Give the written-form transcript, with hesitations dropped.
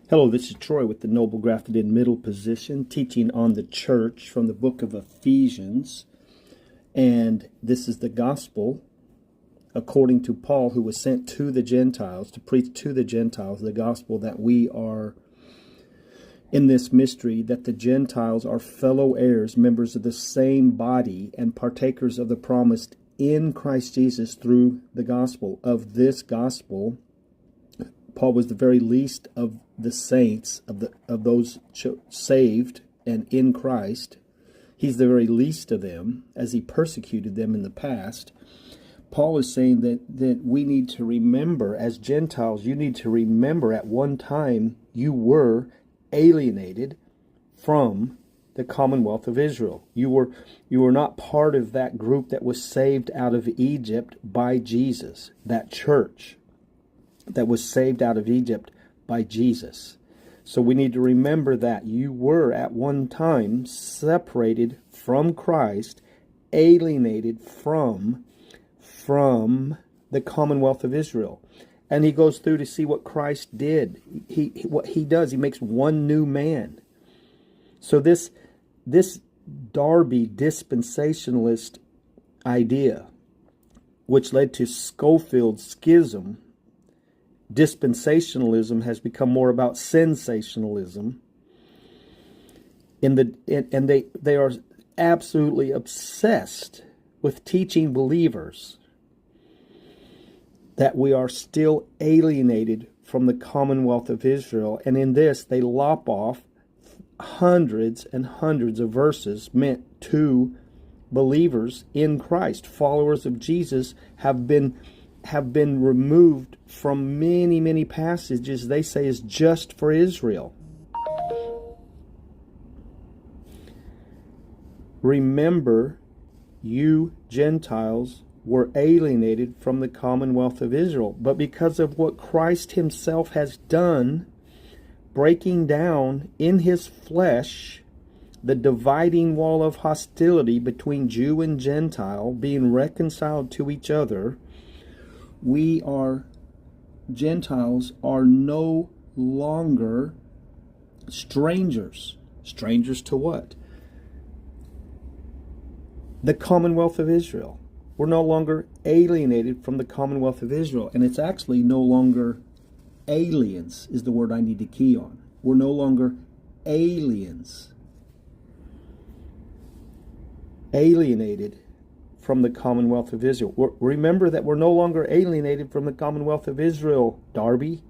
Hello, this is Troy with the Noble Grafted in Middle Position, teaching on the church from the book of Ephesians. And this is the gospel according to Paul, who was sent to the Gentiles, to preach to the Gentiles the gospel that we are in this mystery, that the Gentiles are fellow heirs, members of the same body, and partakers of the promise in Christ Jesus through the gospel. Of this gospel, Paul was the very least of the saints, of those saved and in Christ. He's the very least of them, as he persecuted them in the past. Paul is saying that we need to remember, as Gentiles, you need to remember at one time you were alienated from the commonwealth of Israel. You were not part of that group that was saved out of Egypt by Jesus, that church that was saved out of Egypt by Jesus. So we need to remember that you were at one time separated from Christ, alienated from the commonwealth of Israel. And he goes through to see what Christ did. What he does, he makes one new man. So this Darby dispensationalist idea, which led to Scofield's schism, dispensationalism has become more about sensationalism. And they are absolutely obsessed with teaching believers that we are still alienated from the commonwealth of Israel. And in this, they lop off hundreds and hundreds of verses meant to believers in Christ. Followers of Jesus have been removed from many, many passages they say is just for Israel. Remember, you Gentiles were alienated from the commonwealth of Israel, but because of what Christ himself has done, breaking down in his flesh the dividing wall of hostility between Jew and Gentile, being reconciled to each other, Gentiles are no longer strangers. Strangers to what? The commonwealth of Israel. We're no longer alienated from the commonwealth of Israel. And it's actually no longer aliens is the word I need to key on. We're no longer aliens. Alienated from the commonwealth of Israel. Remember that we're no longer alienated from the commonwealth of Israel, Darby.